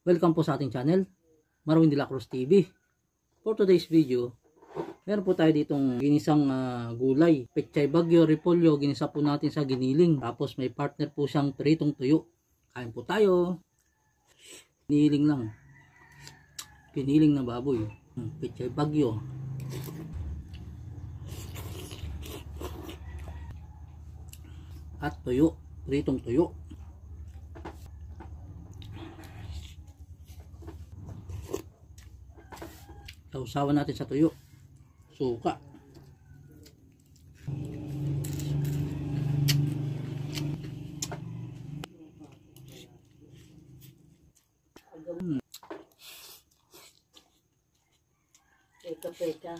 Welcome po sa ating channel, Marwin de la Cruz TV. For today's video, meron po tayo ditong ginisang gulay. Pechay Bagyo, repolyo, ginisa po natin sa giniling. Tapos may partner po siyang pritong tuyo. Kain po tayo. Giniling lang. Giniling na baboy. Pechay Bagyo. At tuyo, pritong tuyo. Sausawan natin sa tuyo. Suka. Peka-peka.